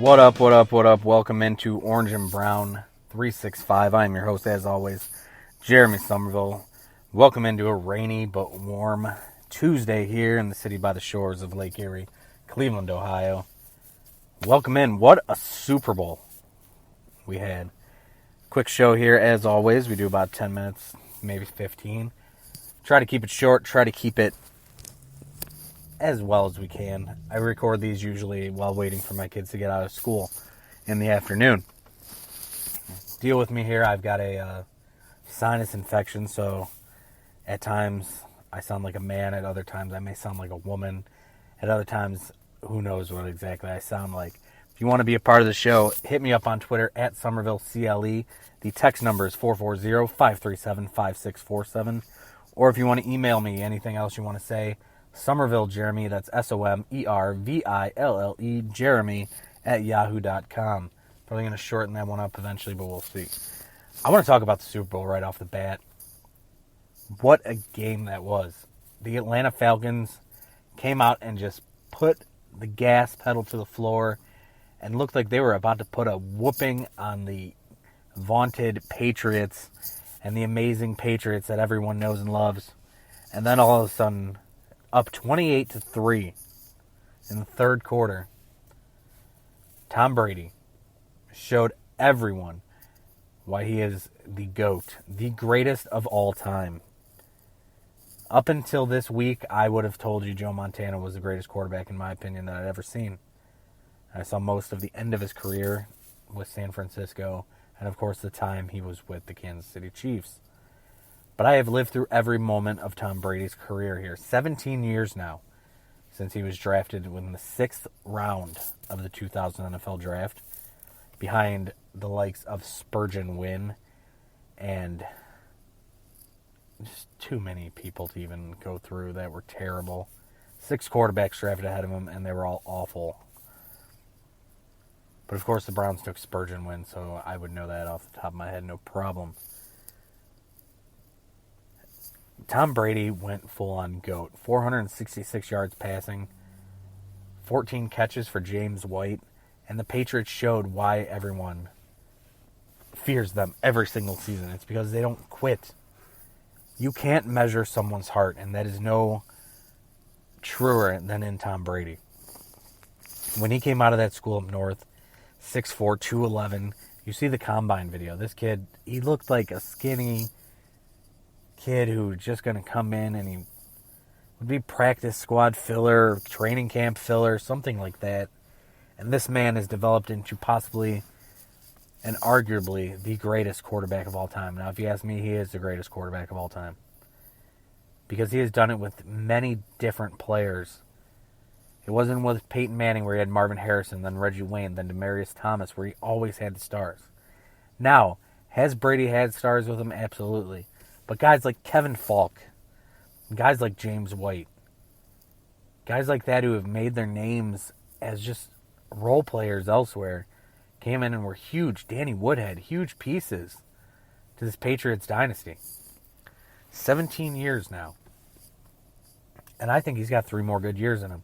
What up, what up, what up? Welcome into Orange and Brown 365. I am your host, as always, Jeremy Somerville. Welcome into a rainy but warm Tuesday here in the city by the shores of Lake Erie, Cleveland, Ohio. Welcome in. What a Super Bowl we had. Quick show here, as always. We do about 10 minutes, maybe 15. Try to keep it short, try to keep it as well as we can. I record these usually while waiting for my kids to get out of school in the afternoon. Deal with me here. I've got a sinus infection, so at times I sound like a man. At other times I may sound like a woman. At other times, who knows what exactly I sound like. If you want to be a part of the show, hit me up on Twitter at SomervilleCLE. The text number is 440-537-5647. Or if you want to email me anything else you want to say, Somerville Jeremy, that's SOMERVILLE Jeremy at yahoo.com. Probably going to shorten that one up eventually, but we'll see. I want to talk about the Super Bowl right off the bat. What a game that was. The Atlanta Falcons came out and just put the gas pedal to the floor and looked like they were about to put a whooping on the vaunted Patriots and the amazing Patriots that everyone knows and loves. And then all of a sudden, up 28-3 in the third quarter, Tom Brady showed everyone why he is the GOAT, the greatest of all time. Up until this week, I would have told you Joe Montana was the greatest quarterback, in my opinion, that I'd ever seen. I saw most of the end of his career with San Francisco, and of course the time he was with the Kansas City Chiefs. But I have lived through every moment of Tom Brady's career here. 17 years now since he was drafted in the 6th round of the 2000 NFL Draft, behind the likes of Spurgeon Wynn and just too many people to even go through that were terrible. 6 quarterbacks drafted ahead of him, and they were all awful. But of course the Browns took Spurgeon Wynn, so I would know that off the top of my head, no problem. Tom Brady went full-on GOAT. 466 yards passing, 14 catches for James White, and the Patriots showed why everyone fears them every single season. It's because they don't quit. You can't measure someone's heart, and that is no truer than in Tom Brady. When he came out of that school up north, 6'4", 211, you see the combine video. This kid, he looked like a skinny kid who was just going to come in and he would be practice squad filler, training camp filler, something like that. And this man has developed into possibly and arguably the greatest quarterback of all time. Now, if you ask me, he is the greatest quarterback of all time, because he has done it with many different players. It wasn't with Peyton Manning where he had Marvin Harrison, then Reggie Wayne, then Demaryius Thomas, where he always had the stars. Now, has Brady had stars with him? Absolutely. But guys like Kevin Falk, guys like James White, guys like that who have made their names as just role players elsewhere, came in and were huge. Danny Woodhead, huge pieces to this Patriots dynasty. 17 years now. And I think he's got 3 more good years in him.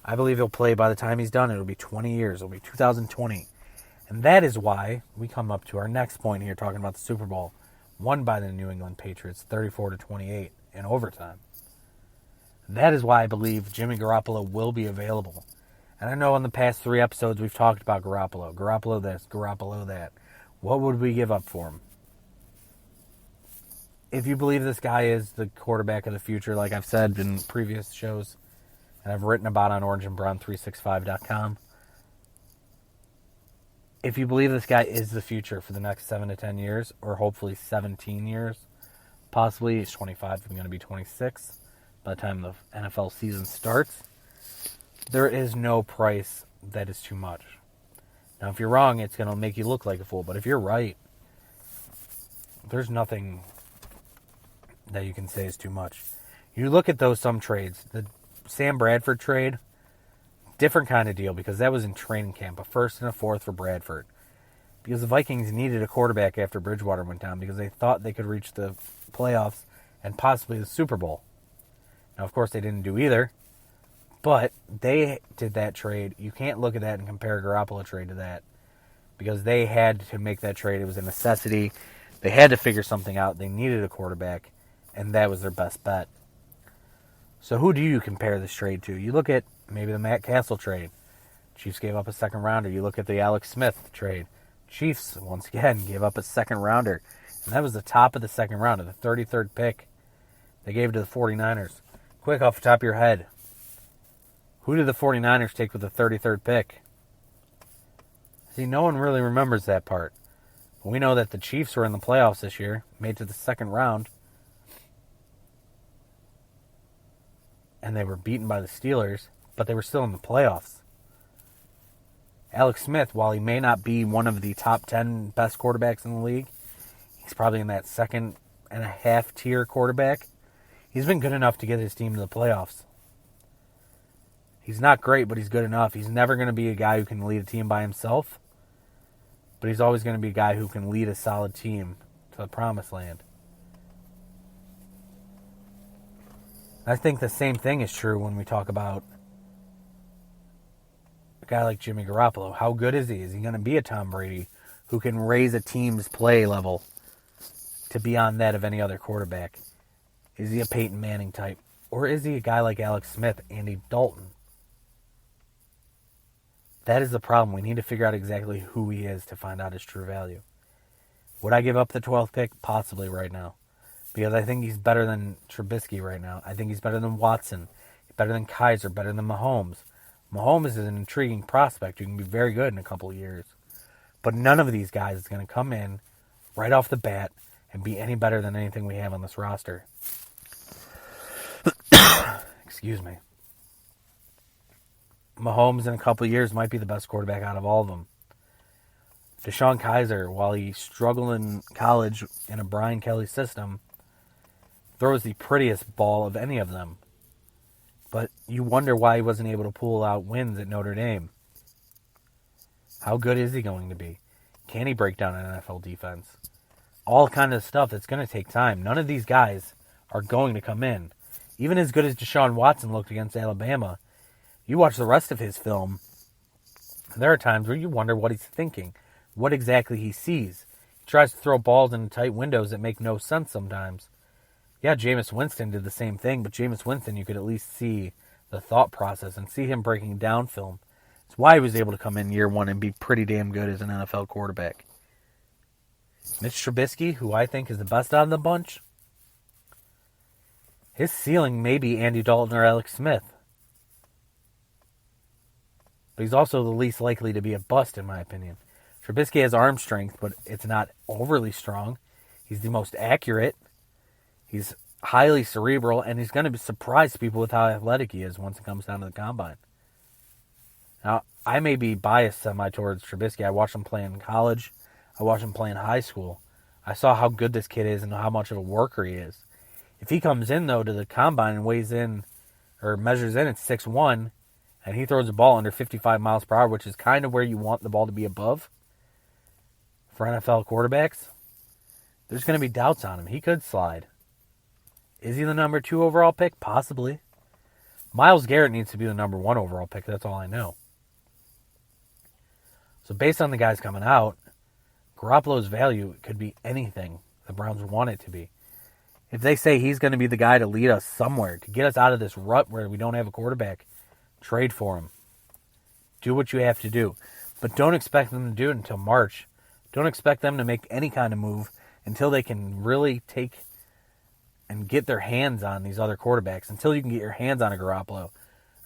I believe he'll play by the time he's done. It'll be 20 years. It'll be 2020. And that is why we come up to our next point here, talking about the Super Bowl, won by the New England Patriots 34-28 in overtime. That is why I believe Jimmy Garoppolo will be available. And I know in the past 3 episodes we've talked about Garoppolo. Garoppolo this, Garoppolo that. What would we give up for him? If you believe this guy is the quarterback of the future, like I've said in previous shows, and I've written about on orangeandbrown365.com, if you believe this guy is the future for the next 7 to 10 years, or hopefully 17 years, possibly he's 25, I'm going to be 26 by the time the NFL season starts, there is no price that is too much. Now, if you're wrong, it's going to make you look like a fool, but if you're right, there's nothing that you can say is too much. You look at some trades, the Sam Bradford trade, different kind of deal, because that was in training camp, a 1st and a 4th for Bradford. Because the Vikings needed a quarterback after Bridgewater went down, because they thought they could reach the playoffs and possibly the Super Bowl. Now, of course, they didn't do either, But they did that trade. You can't look at that and compare Garoppolo trade to that because they had to make that trade. It was a necessity. They had to figure something out. They needed a quarterback, and that was their best bet. So who do you compare this trade to? You look at maybe the Matt Castle trade. Chiefs gave up a second rounder. You look at the Alex Smith trade. Chiefs, once again, gave up a second rounder. And that was the top of the second round, of the 33rd pick. They gave it to the 49ers. Quick, off the top of your head, who did the 49ers take with the 33rd pick? See, no one really remembers that part. But we know that the Chiefs were in the playoffs this year, made to the second round, and they were beaten by the Steelers, but they were still in the playoffs. Alex Smith, while he may not be one of the top 10 best quarterbacks in the league, he's probably in that second and a half tier quarterback. He's been good enough to get his team to the playoffs. He's not great, but he's good enough. He's never going to be a guy who can lead a team by himself, but he's always going to be a guy who can lead a solid team to the promised land. I think the same thing is true when we talk about a guy like Jimmy Garoppolo. How good is he? Is he going to be a Tom Brady who can raise a team's play level to beyond that of any other quarterback? Is he a Peyton Manning type? Or is he a guy like Alex Smith, Andy Dalton? That is the problem. We need to figure out exactly who he is to find out his true value. Would I give up the 12th pick? Possibly right now. Because I think he's better than Trubisky right now. I think he's better than Watson, better than Kaiser, better than Mahomes. Mahomes is an intriguing prospect who can be very good in a couple of years. But none of these guys is going to come in right off the bat and be any better than anything we have on this roster. Excuse me. Mahomes in a couple of years might be the best quarterback out of all of them. Deshaun Kaiser, while he struggled in college in a Brian Kelly system, throws the prettiest ball of any of them. But you wonder why he wasn't able to pull out wins at Notre Dame. How good is he going to be? Can he break down an NFL defense? All kind of stuff that's going to take time. None of these guys are going to come in. Even as good as Deshaun Watson looked against Alabama, you watch the rest of his film, there are times where you wonder what he's thinking, what exactly he sees. He tries to throw balls in tight windows that make no sense sometimes. Yeah, Jameis Winston did the same thing, but Jameis Winston, you could at least see the thought process and see him breaking down film. It's why he was able to come in year one and be pretty damn good as an NFL quarterback. Mitch Trubisky, who I think is the best out of the bunch, his ceiling may be Andy Dalton or Alex Smith. But he's also the least likely to be a bust, in my opinion. Trubisky has arm strength, but it's not overly strong. He's the most accurate. He's highly cerebral, and he's going to surprise people with how athletic he is once it comes down to the combine. Now, I may be biased semi towards Trubisky. I watched him play in college. I watched him play in high school. I saw how good this kid is and how much of a worker he is. If he comes in, though, to the combine and weighs in or measures in at 6'1", and he throws the ball under 55 miles per hour, which is kind of where you want the ball to be above for NFL quarterbacks, there's going to be doubts on him. He could slide. Is he the number 2 overall pick? Possibly. Myles Garrett needs to be the number 1 overall pick. That's all I know. So based on the guys coming out, Garoppolo's value could be anything the Browns want it to be. If they say he's going to be the guy to lead us somewhere, to get us out of this rut where we don't have a quarterback, trade for him. Do what you have to do. But don't expect them to do it until March. Don't expect them to make any kind of move until they can really take and get their hands on these other quarterbacks. Until you can get your hands on a Garoppolo,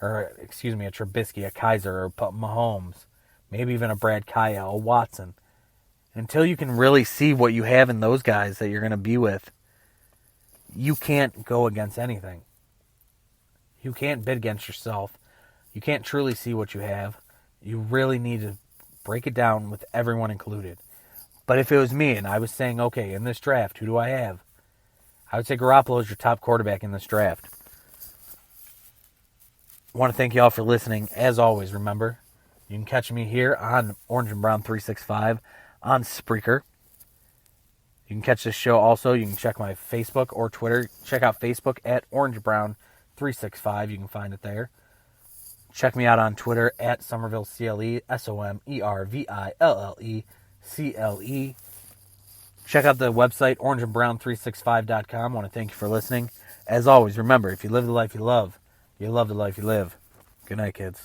or a Trubisky, a Kaiser, or Mahomes, maybe even a Brad Kaya, a Watson. Until you can really see what you have in those guys that you're going to be with, you can't go against anything. You can't bid against yourself. You can't truly see what you have. You really need to break it down with everyone included. But if it was me and I was saying, okay, in this draft, who do I have? I would say Garoppolo is your top quarterback in this draft. I want to thank you all for listening. As always, remember, you can catch me here on Orange and Brown 365 on Spreaker. You can catch this show also. You can check my Facebook or Twitter. Check out Facebook at Orange Brown 365. You can find it there. Check me out on Twitter at SomervilleCLE, SomervilleCLE. Check out the website, orangeandbrown365.com. I want to thank you for listening. As always, remember, if you live the life you love the life you live. Good night, kids.